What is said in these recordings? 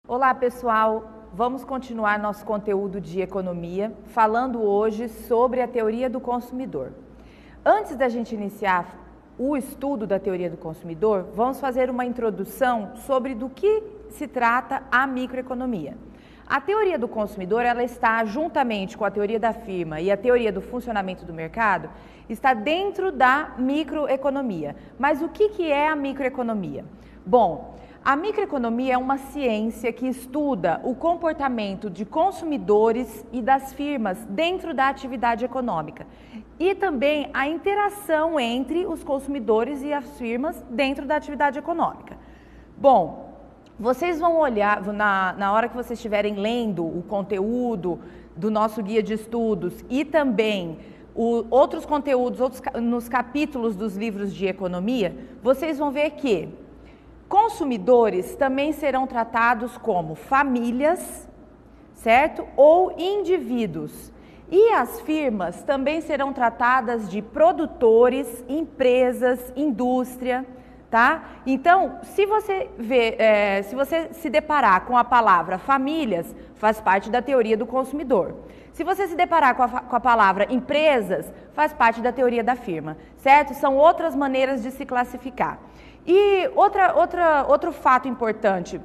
Olá pessoal, vamos continuar nosso conteúdo de economia, falando hoje sobre a teoria do consumidor. Antes da gente iniciar o estudo da teoria do consumidor, vamos fazer uma introdução sobre do que se trata a microeconomia. A teoria do consumidor, ela está juntamente com a teoria da firma e a teoria do funcionamento do mercado, está dentro da microeconomia. Mas o que é a microeconomia? Bom, a microeconomia é uma ciência que estuda o comportamento de consumidores e das firmas dentro da atividade econômica e também a interação entre os consumidores e as firmas dentro da atividade econômica. Bom, vocês vão olhar, na hora que vocês estiverem lendo o conteúdo do nosso guia de estudos e também outros conteúdos nos capítulos dos livros de economia, vocês vão ver que consumidores também serão tratados como famílias, certo? Ou indivíduos. E as firmas também serão tratadas de produtores, empresas, indústria, tá? Então, se você se deparar com a palavra famílias, faz parte da teoria do consumidor. Se você se deparar com a palavra empresas, faz parte da teoria da firma, certo? São outras maneiras de se classificar. E outro fato importante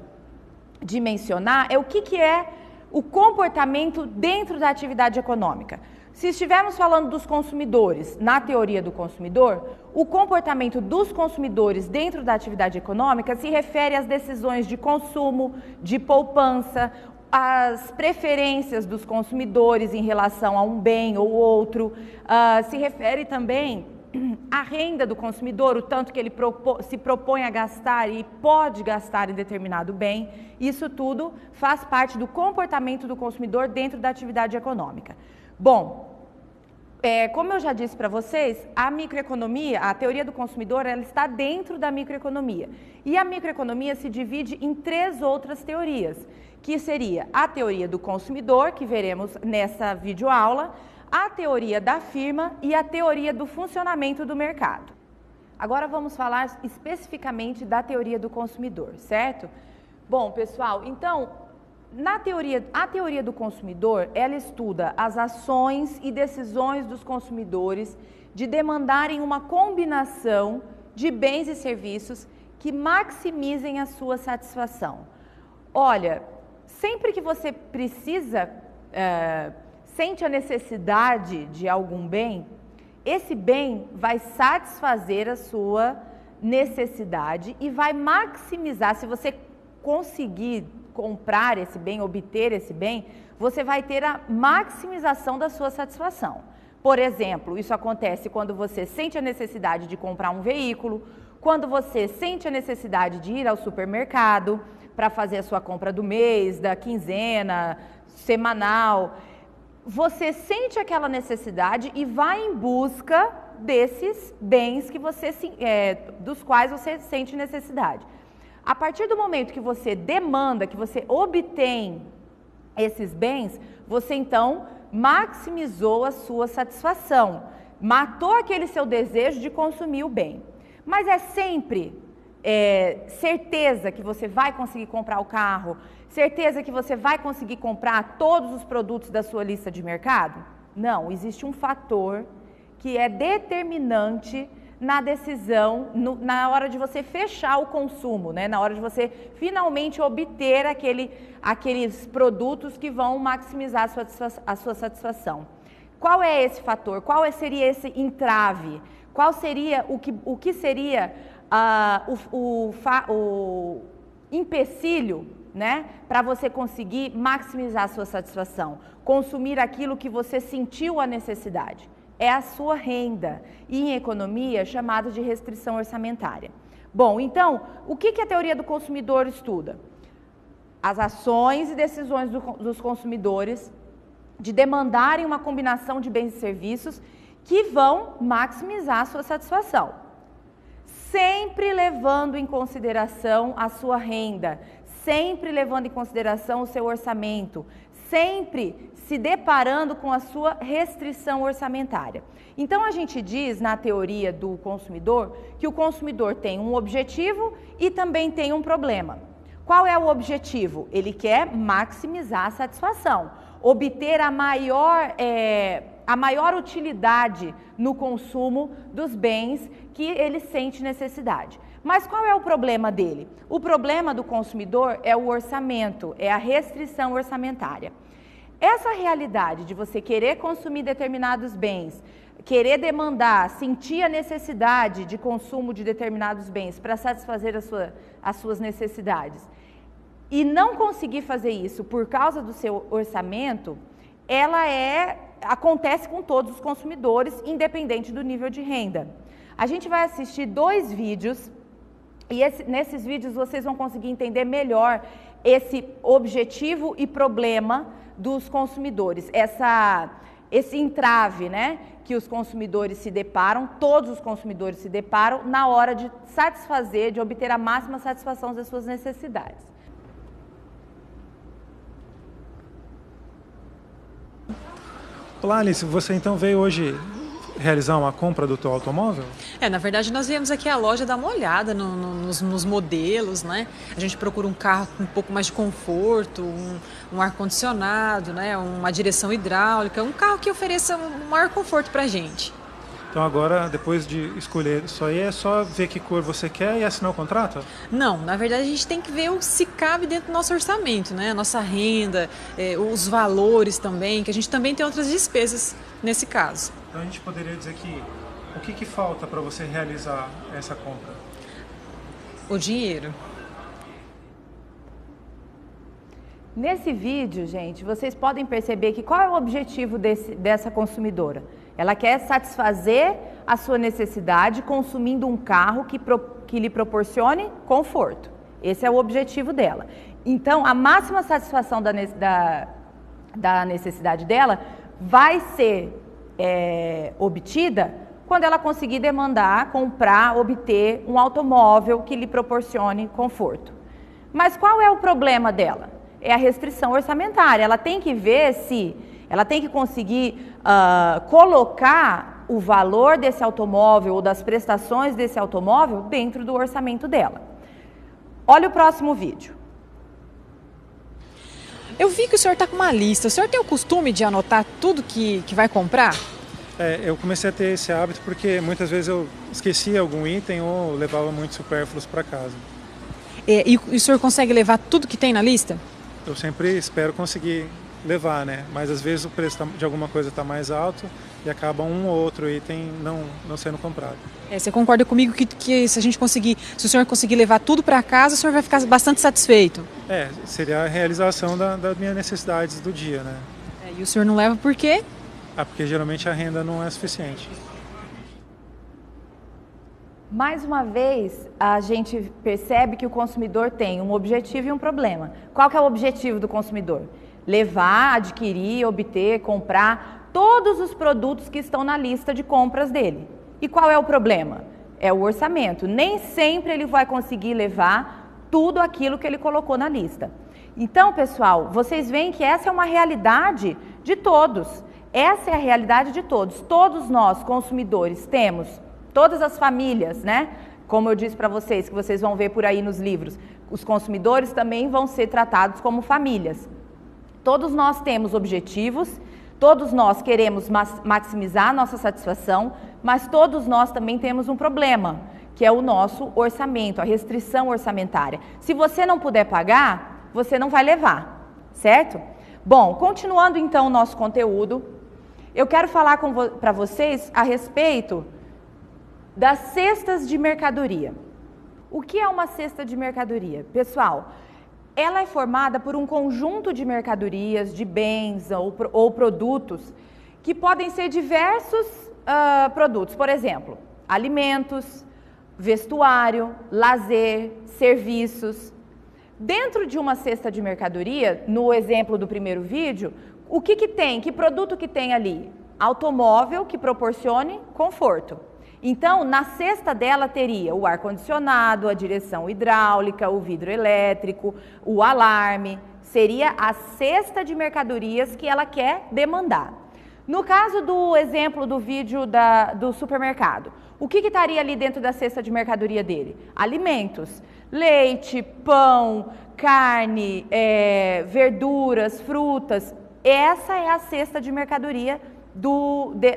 de mencionar é o que é o comportamento dentro da atividade econômica. Se estivermos falando dos consumidores na teoria do consumidor, o comportamento dos consumidores dentro da atividade econômica se refere às decisões de consumo, de poupança, às preferências dos consumidores em relação a um bem ou outro, se refere também a renda do consumidor, o tanto que ele se propõe a gastar e pode gastar em determinado bem, isso tudo faz parte do comportamento do consumidor dentro da atividade econômica. Bom, como eu já disse para vocês, a microeconomia, a teoria do consumidor, ela está dentro da microeconomia. E a microeconomia se divide em três outras teorias, que seria a teoria do consumidor, que veremos nessa videoaula, a teoria da firma e a teoria do funcionamento do mercado. Agora vamos falar especificamente da teoria do consumidor, certo? Bom, pessoal, então, a teoria do consumidor, ela estuda as ações e decisões dos consumidores de demandarem uma combinação de bens e serviços que maximizem a sua satisfação. Olha, sempre que você sente a necessidade de algum bem, esse bem vai satisfazer a sua necessidade e vai maximizar. Se você conseguir comprar esse bem, obter esse bem, você vai ter a maximização da sua satisfação. Por exemplo, isso acontece quando você sente a necessidade de comprar um veículo, quando você sente a necessidade de ir ao supermercado para fazer a sua compra do mês, da quinzena, semanal. Você sente aquela necessidade e vai em busca desses bens que dos quais você sente necessidade. A partir do momento que você demanda, que você obtém esses bens, você então maximizou a sua satisfação, matou aquele seu desejo de consumir o bem. Mas é sempre certeza que você vai conseguir comprar o carro, certeza que você vai conseguir comprar todos os produtos da sua lista de mercado? Não, existe um fator que é determinante na decisão, na hora de você fechar o consumo, né? Na hora de você finalmente obter aqueles produtos que vão maximizar a sua satisfação. Qual é esse fator? Qual seria esse entrave? Qual seria o que seria o empecilho, né, para você conseguir maximizar a sua satisfação, consumir aquilo que você sentiu a necessidade? É a sua renda, e em economia é chamado de restrição orçamentária. Bom, então, o que a teoria do consumidor estuda? As ações e decisões dos consumidores de demandarem uma combinação de bens e serviços que vão maximizar a sua satisfação, sempre levando em consideração a sua renda, sempre levando em consideração o seu orçamento, sempre se deparando com a sua restrição orçamentária. Então a gente diz na teoria do consumidor que o consumidor tem um objetivo e também tem um problema. Qual é o objetivo? Ele quer maximizar a satisfação, obter a maior utilidade no consumo dos bens que ele sente necessidade. Mas qual é o problema dele? O problema do consumidor é o orçamento, é a restrição orçamentária. Essa realidade de você querer consumir determinados bens, querer demandar, sentir a necessidade de consumo de determinados bens para satisfazer as suas necessidades e não conseguir fazer isso por causa do seu orçamento, acontece com todos os consumidores, independente do nível de renda. A gente vai assistir 2 vídeos e nesses vídeos vocês vão conseguir entender melhor esse objetivo e problema dos consumidores, esse entrave, né, que os consumidores se deparam, todos os consumidores se deparam na hora de satisfazer, de obter a máxima satisfação das suas necessidades. Olá, Alice, você então veio hoje realizar uma compra do teu automóvel? Na verdade nós viemos aqui à loja dar uma olhada nos modelos, né? A gente procura um carro com um pouco mais de conforto, um ar-condicionado, né? Uma direção hidráulica, um carro que ofereça um maior conforto pra gente. Então agora, depois de escolher isso aí, é só ver que cor você quer e assinar o contrato? Não, na verdade a gente tem que ver se cabe dentro do nosso orçamento, né? A nossa renda, os valores também, que a gente também tem outras despesas nesse caso. Então a gente poderia dizer que o que falta para você realizar essa compra? O dinheiro. Nesse vídeo, gente, vocês podem perceber que qual é o objetivo dessa consumidora? Ela quer satisfazer a sua necessidade consumindo um carro que lhe proporcione conforto. Esse é o objetivo dela. Então, a máxima satisfação da necessidade dela vai ser obtida quando ela conseguir demandar, comprar, obter um automóvel que lhe proporcione conforto. Mas qual é o problema dela? É a restrição orçamentária. Ela tem que ver ela tem que conseguir colocar o valor desse automóvel ou das prestações desse automóvel dentro do orçamento dela. Olha o próximo vídeo. Eu vi que o senhor está com uma lista. O senhor tem o costume de anotar tudo que vai comprar? Eu comecei a ter esse hábito porque muitas vezes eu esquecia algum item ou levava muitos supérfluos para casa. E o senhor consegue levar tudo que tem na lista? Eu sempre espero conseguir levar, né? Mas às vezes o preço de alguma coisa está mais alto e acaba um ou outro item não sendo comprado. Você concorda comigo que se o senhor conseguir levar tudo para casa, o senhor vai ficar bastante satisfeito? Seria a realização das minhas necessidades do dia, né? E o senhor não leva por quê? Porque geralmente a renda não é suficiente. Mais uma vez, a gente percebe que o consumidor tem um objetivo e um problema. Qual que é o objetivo do consumidor? Levar, adquirir, obter, comprar todos os produtos que estão na lista de compras dele. E qual é o problema? É o orçamento. Nem sempre ele vai conseguir levar tudo aquilo que ele colocou na lista. Então, pessoal, vocês veem que essa é uma realidade de todos. Essa é a realidade de todos. Todos nós, consumidores, temos, todas as famílias, né? Como eu disse para vocês, que vocês vão ver por aí nos livros, os consumidores também vão ser tratados como famílias. Todos nós temos objetivos, todos nós queremos maximizar a nossa satisfação, mas todos nós também temos um problema, que é o nosso orçamento, a restrição orçamentária. Se você não puder pagar, você não vai levar, certo? Bom, continuando então o nosso conteúdo, eu quero falar para vocês a respeito das cestas de mercadoria. O que é uma cesta de mercadoria? Pessoal, ela é formada por um conjunto de mercadorias, de bens ou produtos que podem ser diversos produtos. Por exemplo, alimentos, vestuário, lazer, serviços. Dentro de uma cesta de mercadoria, no exemplo do primeiro vídeo, o que tem? Que produto que tem ali? Automóvel que proporcione conforto. Então, na cesta dela teria o ar-condicionado, a direção hidráulica, o vidro elétrico, o alarme. Seria a cesta de mercadorias que ela quer demandar. No caso do exemplo do vídeo do supermercado, O que estaria ali dentro da cesta de mercadoria dele? Alimentos, leite, pão, carne, verduras, frutas. Essa é a cesta de mercadoria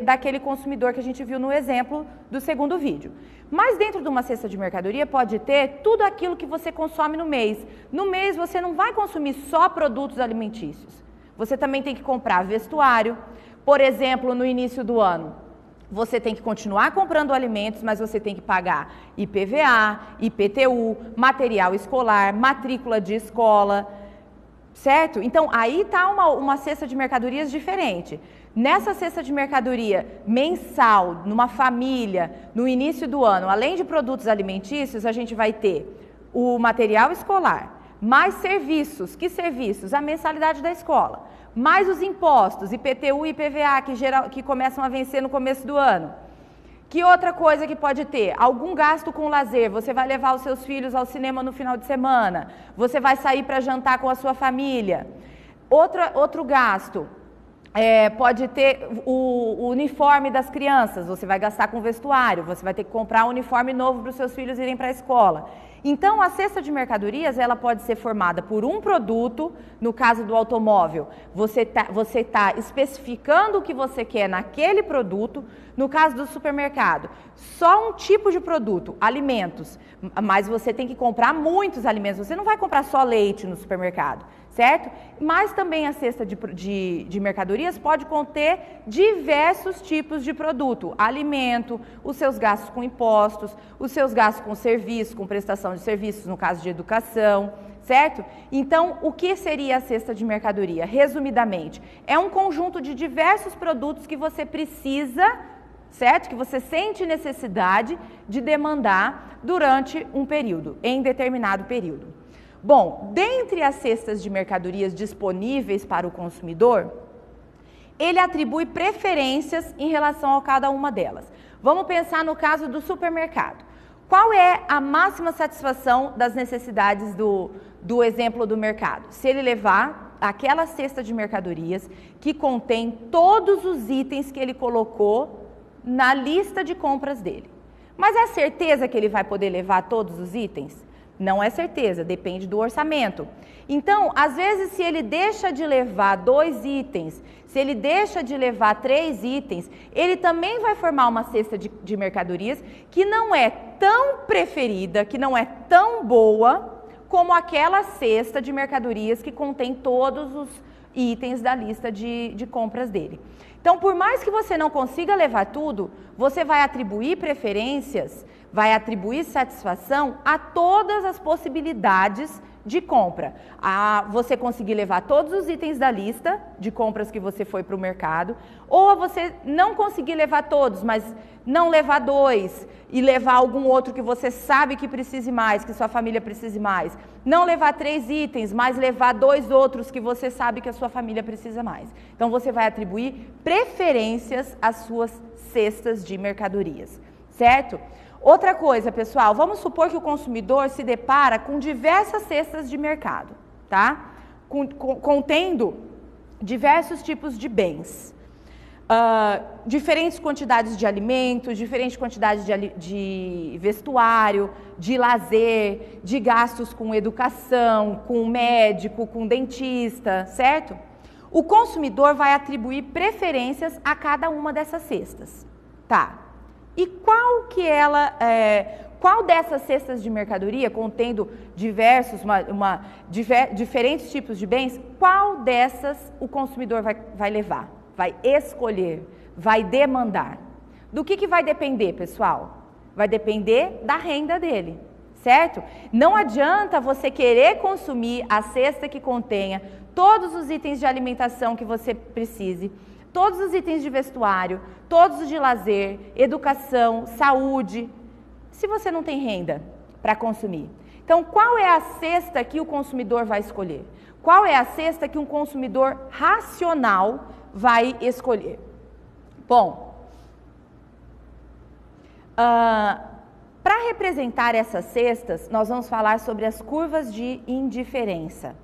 daquele consumidor que a gente viu no exemplo do segundo vídeo. Mas dentro de uma cesta de mercadoria pode ter tudo aquilo que você consome no mês. No mês você não vai consumir só produtos alimentícios. Você também tem que comprar vestuário. Por exemplo, no início do ano, você tem que continuar comprando alimentos, mas você tem que pagar IPVA, IPTU, material escolar, matrícula de escola, certo? Então, aí está uma cesta de mercadorias diferente. Nessa cesta de mercadoria mensal, numa família, no início do ano, além de produtos alimentícios, a gente vai ter o material escolar, mais serviços. Que serviços? A mensalidade da escola, mais os impostos, IPTU e IPVA, que começam a vencer no começo do ano. Que outra coisa que pode ter? Algum gasto com lazer. Você vai levar os seus filhos ao cinema no final de semana, você vai sair para jantar com a sua família. Outro gasto. Pode ter o uniforme das crianças, você vai gastar com vestuário, você vai ter que comprar um uniforme novo para os seus filhos irem para a escola. Então, a cesta de mercadorias, ela pode ser formada por um produto. No caso do automóvel, você tá especificando o que você quer naquele produto. No caso do supermercado, só um tipo de produto, alimentos, mas você tem que comprar muitos alimentos, você não vai comprar só leite no supermercado, certo? Mas também a cesta de mercadorias pode conter diversos tipos de produto, alimento, os seus gastos com impostos, os seus gastos com serviço, com prestação de serviços, no caso de educação, certo? Então, o que seria a cesta de mercadoria? Resumidamente, é um conjunto de diversos produtos que você precisa, certo? Que você sente necessidade de demandar durante um período, em determinado período. Bom, dentre as cestas de mercadorias disponíveis para o consumidor, ele atribui preferências em relação a cada uma delas. Vamos pensar no caso do supermercado. Qual é a máxima satisfação das necessidades do exemplo do mercado? Se ele levar aquela cesta de mercadorias que contém todos os itens que ele colocou na lista de compras dele. Mas é certeza que ele vai poder levar todos os itens? Não é certeza, depende do orçamento. Então, às vezes, se ele deixa de levar 2 itens, se ele deixa de levar 3 itens, ele também vai formar uma cesta de mercadorias que não é tão preferida, que não é tão boa como aquela cesta de mercadorias que contém todos os itens da lista de compras dele. Então, por mais que você não consiga levar tudo, você vai atribuir preferências, vai atribuir satisfação a todas as possibilidades de compra. A você conseguir levar todos os itens da lista de compras que você foi para o mercado, ou a você não conseguir levar todos, mas não levar 2 e levar algum outro que você sabe que precise mais, que sua família precise mais. Não levar 3 itens, mas levar 2 outros que você sabe que a sua família precisa mais. Então, você vai atribuir preferências às suas cestas de mercadorias, certo? Outra coisa, pessoal, vamos supor que o consumidor se depara com diversas cestas de mercado, tá? Contendo diversos tipos de bens. Diferentes quantidades de alimentos, diferentes quantidades de vestuário, de lazer, de gastos com educação, com médico, com dentista, certo? O consumidor vai atribuir preferências a cada uma dessas cestas, tá? E qual dessas cestas de mercadoria, contendo diferentes tipos de bens, qual dessas o consumidor vai levar, vai escolher, vai demandar? Do que vai depender, pessoal? Vai depender da renda dele, certo? Não adianta você querer consumir a cesta que contenha todos os itens de alimentação que você precise, todos os itens de vestuário, todos os de lazer, educação, saúde, se você não tem renda para consumir. Então, qual é a cesta que o consumidor vai escolher? Qual é a cesta que um consumidor racional vai escolher? Bom, para representar essas cestas, nós vamos falar sobre as curvas de indiferença.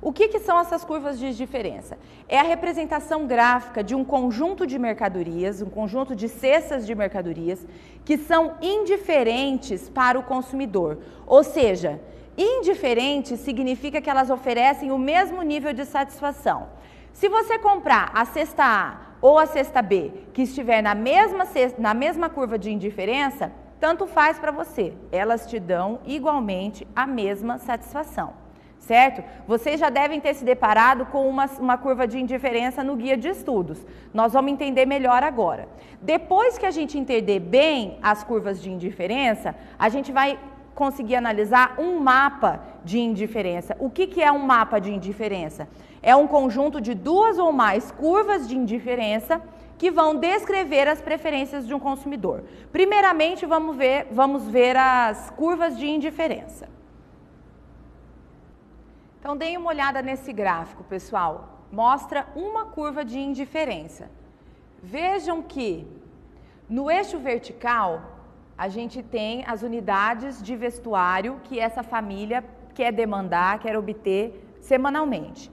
O que são essas curvas de diferença? É a representação gráfica de um conjunto de mercadorias, um conjunto de cestas de mercadorias que são indiferentes para o consumidor. Ou seja, indiferente significa que elas oferecem o mesmo nível de satisfação. Se você comprar a cesta A ou a cesta B que estiver na mesma curva de indiferença, tanto faz para você, elas te dão igualmente a mesma satisfação. Certo? Vocês já devem ter se deparado com uma curva de indiferença no guia de estudos. Nós vamos entender melhor agora. Depois que a gente entender bem as curvas de indiferença, a gente vai conseguir analisar um mapa de indiferença. O que é um mapa de indiferença? É um conjunto de duas ou mais curvas de indiferença que vão descrever as preferências de um consumidor. Primeiramente, vamos ver as curvas de indiferença. Então, deem uma olhada nesse gráfico, pessoal. Mostra uma curva de indiferença. Vejam que no eixo vertical, a gente tem as unidades de vestuário que essa família quer demandar, quer obter semanalmente.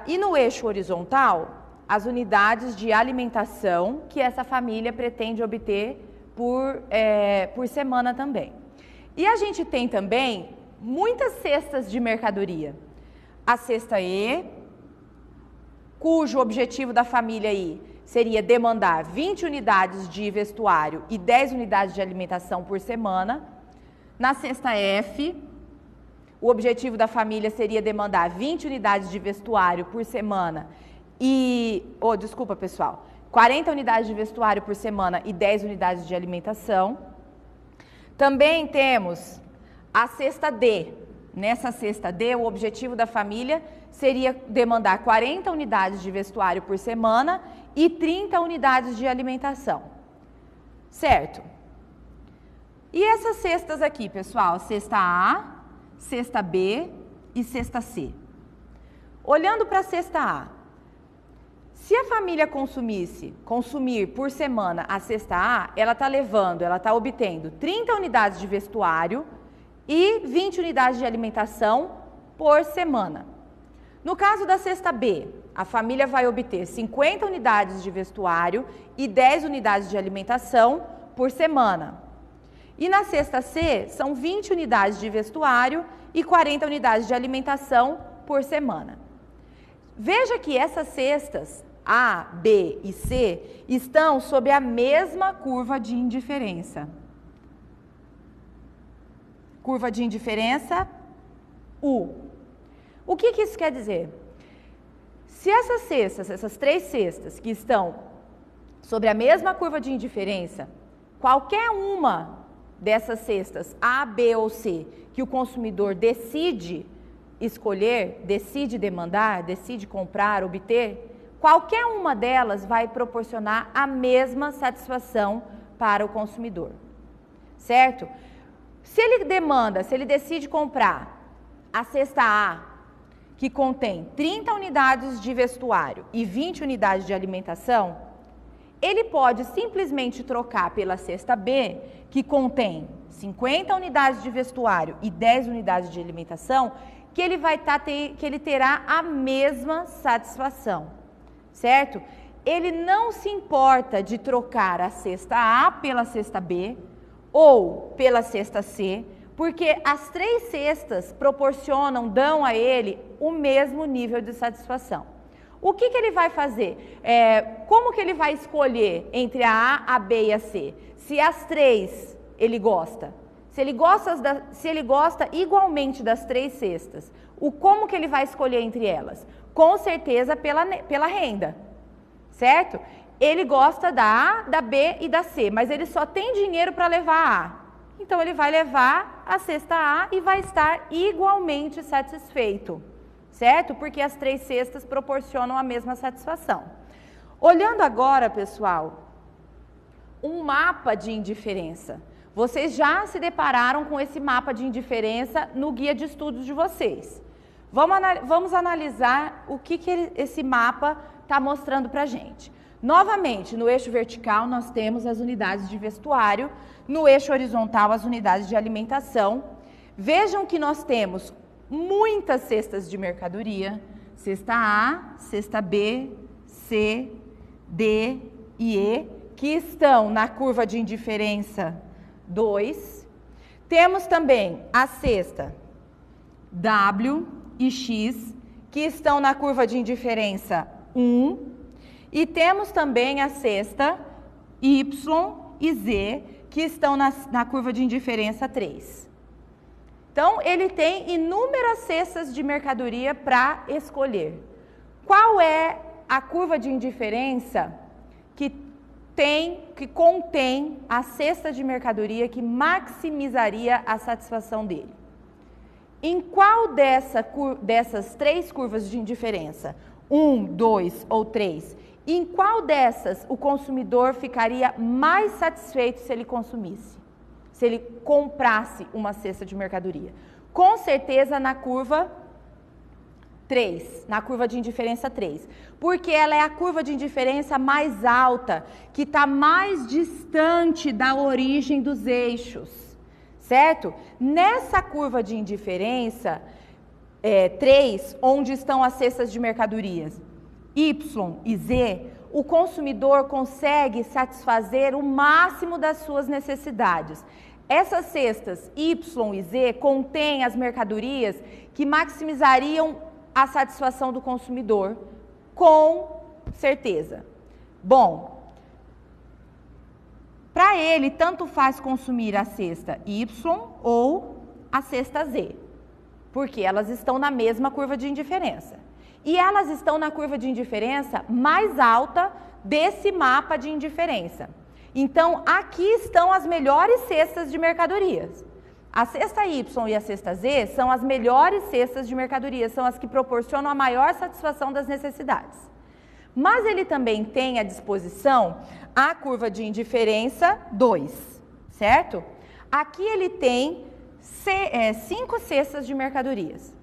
E no eixo horizontal, as unidades de alimentação que essa família pretende obter por semana também. E a gente tem também muitas cestas de mercadoria. A cesta E, cujo objetivo da família aí seria demandar 20 unidades de vestuário e 10 unidades de alimentação por semana. Na cesta F, o objetivo da família seria demandar 20 unidades de vestuário por semana e... 40 unidades de vestuário por semana e 10 unidades de alimentação. Também temos a cesta D. Nessa cesta D, o objetivo da família seria demandar 40 unidades de vestuário por semana e 30 unidades de alimentação. Certo? E essas cestas aqui, pessoal? Cesta A, cesta B e cesta C. Olhando para a cesta A, se a família consumir por semana a cesta A, ela está obtendo 30 unidades de vestuário e 20 unidades de alimentação por semana. No caso da cesta B, a família vai obter 50 unidades de vestuário e 10 unidades de alimentação por semana. E na cesta C, são 20 unidades de vestuário e 40 unidades de alimentação por semana. Veja que essas cestas, A, B e C, estão sob a mesma curva de indiferença. Curva de indiferença, U. O que isso quer dizer? Se essas três cestas que estão sobre a mesma curva de indiferença, qualquer uma dessas cestas, A, B ou C, que o consumidor decide escolher, decide demandar, decide comprar, obter, qualquer uma delas vai proporcionar a mesma satisfação para o consumidor, certo? Se ele decide comprar a cesta A, que contém 30 unidades de vestuário e 20 unidades de alimentação, ele pode simplesmente trocar pela cesta B, que contém 50 unidades de vestuário e 10 unidades de alimentação, que ele terá a mesma satisfação, certo? Ele não se importa de trocar a cesta A pela cesta B, ou pela cesta C, porque as três cestas dão a ele o mesmo nível de satisfação. O que ele vai fazer? Como que ele vai escolher entre a A, a B e a C? Se as três ele gosta. Se ele gosta igualmente das três cestas, como que ele vai escolher entre elas? Com certeza pela renda, certo? Ele gosta da A, da B e da C, mas ele só tem dinheiro para levar a A. Então, ele vai levar a cesta A e vai estar igualmente satisfeito, certo? Porque as três cestas proporcionam a mesma satisfação. Olhando agora, pessoal, um mapa de indiferença. Vocês já se depararam com esse mapa de indiferença no guia de estudos de vocês. Vamos analisar o que esse mapa está mostrando para a gente. Novamente, no eixo vertical, nós temos as unidades de vestuário, no eixo horizontal, as unidades de alimentação. Vejam que nós temos muitas cestas de mercadoria, cesta A, cesta B, C, D e E, que estão na curva de indiferença 2. Temos também a cesta W e X, que estão na curva de indiferença 1. E temos também a cesta Y e Z, que estão na curva de indiferença 3. Então, ele tem inúmeras cestas de mercadoria para escolher. Qual é a curva de indiferença que contém a cesta de mercadoria que maximizaria a satisfação dele? Em qual dessas 3 curvas de indiferença, 1, 2 ou 3, em qual dessas o consumidor ficaria mais satisfeito se ele consumisse? Se ele comprasse uma cesta de mercadoria? Com certeza na curva 3, na curva de indiferença 3. Porque ela é a curva de indiferença mais alta, que está mais distante da origem dos eixos, certo? Nessa curva de indiferença 3, onde estão as cestas de mercadorias, Y e Z, o consumidor consegue satisfazer o máximo das suas necessidades. Essas cestas Y e Z contêm as mercadorias que maximizariam a satisfação do consumidor, com certeza. Bom, para ele, tanto faz consumir a cesta Y ou a cesta Z, porque elas estão na mesma curva de indiferença. E elas estão na curva de indiferença mais alta desse mapa de indiferença. Então, aqui estão as melhores cestas de mercadorias. A cesta Y e a cesta Z são as melhores cestas de mercadorias, são as que proporcionam a maior satisfação das necessidades. Mas ele também tem à disposição a curva de indiferença 2, certo? Aqui ele tem 5 cestas de mercadorias.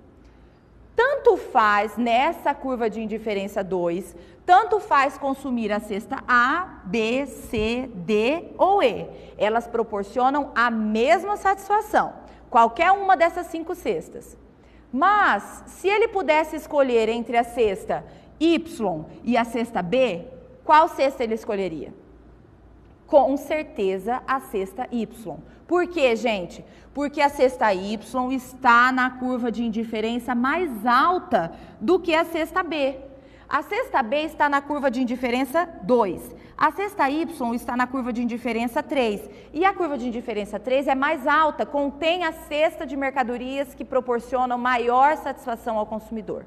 Tanto faz nessa curva de indiferença 2, tanto faz consumir a cesta A, B, C, D ou E. Elas proporcionam a mesma satisfação, qualquer uma dessas 5 cestas. Mas, se ele pudesse escolher entre a cesta Y e a cesta B, qual cesta ele escolheria? Com certeza a cesta Y. Por quê, gente? Porque a cesta Y está na curva de indiferença mais alta do que a cesta B. A cesta B está na curva de indiferença 2. A cesta Y está na curva de indiferença 3. E a curva de indiferença 3 é mais alta, contém a cesta de mercadorias que proporcionam maior satisfação ao consumidor.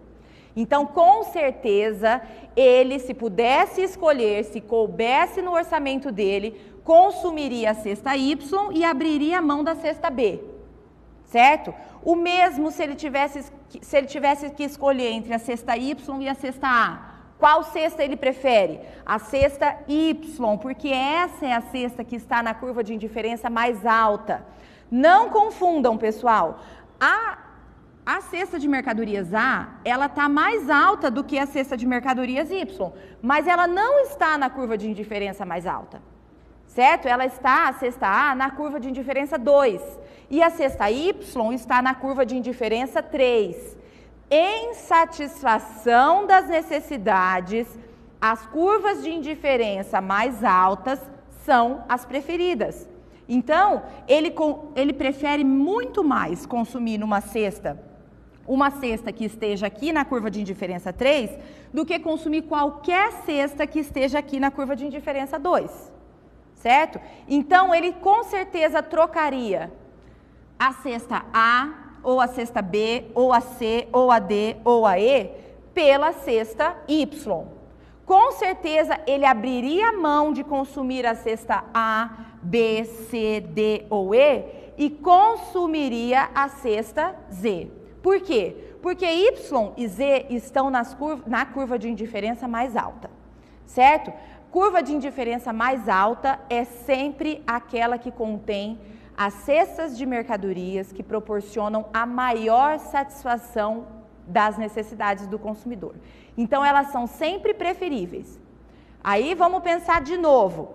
Então, com certeza, ele, se pudesse escolher, se coubesse no orçamento dele, consumiria a cesta Y e abriria a mão da cesta B, certo? O mesmo se ele tivesse que escolher entre a cesta Y e a cesta A. Qual cesta ele prefere? A cesta Y, porque essa é a cesta que está na curva de indiferença mais alta. Não confundam, pessoal. A cesta de mercadorias A, ela está mais alta do que a cesta de mercadorias Y, mas ela não está na curva de indiferença mais alta, certo? Ela está, a cesta A, na curva de indiferença 2, e a cesta Y está na curva de indiferença 3. Em satisfação das necessidades, as curvas de indiferença mais altas são as preferidas. Então, ele prefere muito mais consumir uma cesta que esteja aqui na curva de indiferença 3, do que consumir qualquer cesta que esteja aqui na curva de indiferença 2, certo? Então, ele com certeza trocaria a cesta A, ou a cesta B, ou a C, ou a D, ou a E, pela cesta Y. Com certeza, ele abriria a mão de consumir a cesta A, B, C, D ou E e consumiria a cesta Z. Por quê? Porque Y e Z estão na curva de indiferença mais alta, certo? Curva de indiferença mais alta é sempre aquela que contém as cestas de mercadorias que proporcionam a maior satisfação das necessidades do consumidor. Então, elas são sempre preferíveis. Aí, vamos pensar de novo.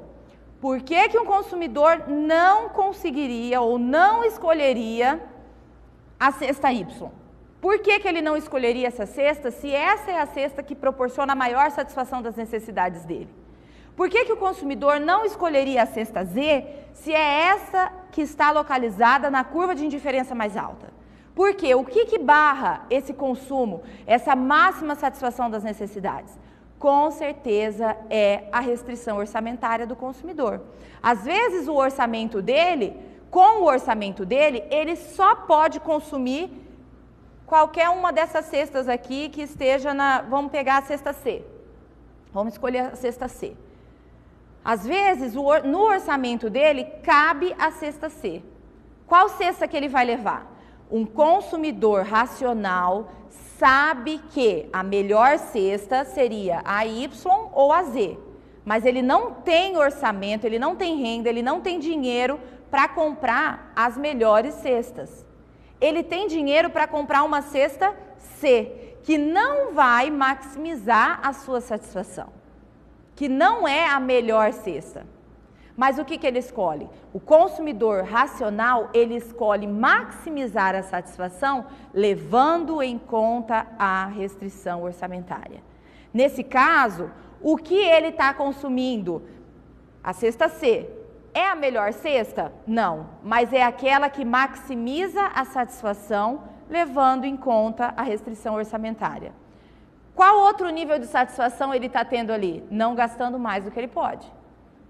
Por que um consumidor não conseguiria ou não escolheria a cesta Y? Por que ele não escolheria essa cesta se essa é a cesta que proporciona a maior satisfação das necessidades dele? Por que o consumidor não escolheria a cesta Z se é essa que está localizada na curva de indiferença mais alta? Por quê? O que barra esse consumo, essa máxima satisfação das necessidades? Com certeza é a restrição orçamentária do consumidor. Às vezes com o orçamento dele, ele só pode consumir qualquer uma dessas cestas aqui que esteja vamos pegar a cesta C. Vamos escolher a cesta C. Às vezes, no orçamento dele, cabe a cesta C. Qual cesta que ele vai levar? Um consumidor racional sabe que a melhor cesta seria a Y ou a Z. Mas ele não tem orçamento, ele não tem renda, ele não tem dinheiro para comprar as melhores cestas. Ele tem dinheiro para comprar uma cesta C, que não vai maximizar a sua satisfação, que não é a melhor cesta. Mas o que ele escolhe? O consumidor racional, ele escolhe maximizar a satisfação, levando em conta a restrição orçamentária. Nesse caso, o que ele está consumindo? A cesta C. É a melhor cesta? Não, mas é aquela que maximiza a satisfação, levando em conta a restrição orçamentária. Qual outro nível de satisfação ele está tendo ali? Não gastando mais do que ele pode,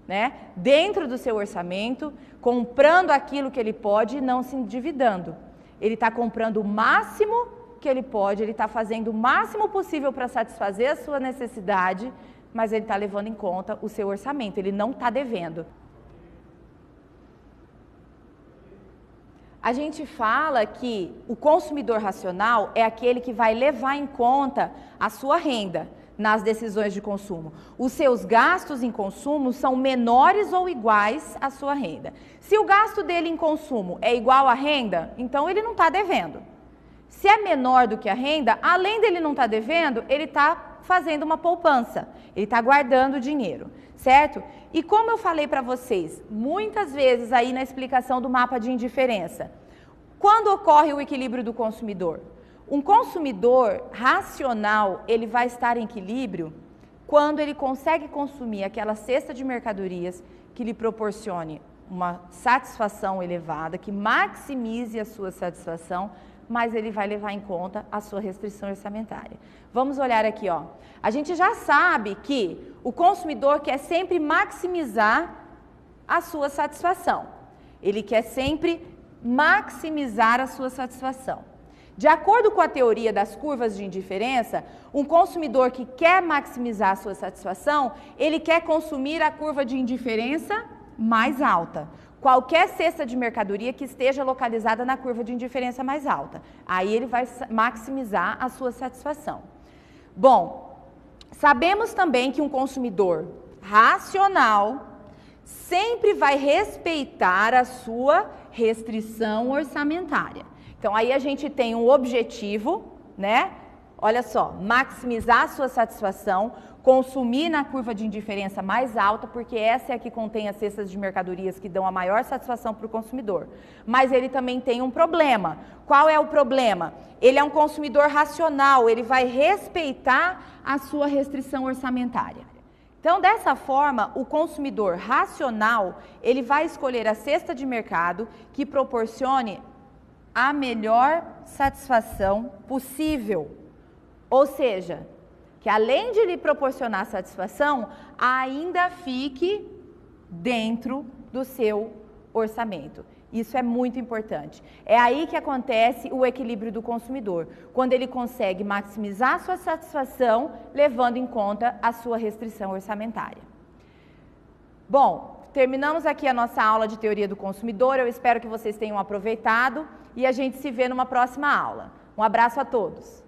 né? Dentro do seu orçamento, comprando aquilo que ele pode e não se endividando. Ele está comprando o máximo que ele pode, ele está fazendo o máximo possível para satisfazer a sua necessidade, mas ele está levando em conta o seu orçamento, ele não está devendo. A gente fala que o consumidor racional é aquele que vai levar em conta a sua renda nas decisões de consumo. Os seus gastos em consumo são menores ou iguais à sua renda. Se o gasto dele em consumo é igual à renda, então ele não está devendo. Se é menor do que a renda, além dele não estar devendo, ele está fazendo uma poupança, ele está guardando dinheiro, certo? E como eu falei para vocês, muitas vezes aí na explicação do mapa de indiferença, quando ocorre o equilíbrio do consumidor? Um consumidor racional, ele vai estar em equilíbrio quando ele consegue consumir aquela cesta de mercadorias que lhe proporcione uma satisfação elevada, que maximize a sua satisfação, mas ele vai levar em conta a sua restrição orçamentária. Vamos olhar aqui, ó. A gente já sabe que o consumidor quer sempre maximizar a sua satisfação. Ele quer sempre maximizar a sua satisfação. De acordo com a teoria das curvas de indiferença, um consumidor que quer maximizar a sua satisfação, ele quer consumir a curva de indiferença mais alta. Qualquer cesta de mercadoria que esteja localizada na curva de indiferença mais alta. Aí ele vai maximizar a sua satisfação. Bom, sabemos também que um consumidor racional sempre vai respeitar a sua restrição orçamentária. Então, aí a gente tem um objetivo, né? Olha só, maximizar a sua satisfação, consumir na curva de indiferença mais alta, porque essa é a que contém as cestas de mercadorias que dão a maior satisfação para o consumidor. Mas ele também tem um problema. Qual é o problema? Ele é um consumidor racional, ele vai respeitar a sua restrição orçamentária. Então, dessa forma, o consumidor racional, ele vai escolher a cesta de mercado que proporcione a melhor satisfação possível. Ou seja, que além de lhe proporcionar satisfação, ainda fique dentro do seu orçamento. Isso é muito importante. É aí que acontece o equilíbrio do consumidor, quando ele consegue maximizar a sua satisfação, levando em conta a sua restrição orçamentária. Bom, terminamos aqui a nossa aula de teoria do consumidor. Eu espero que vocês tenham aproveitado e a gente se vê numa próxima aula. Um abraço a todos.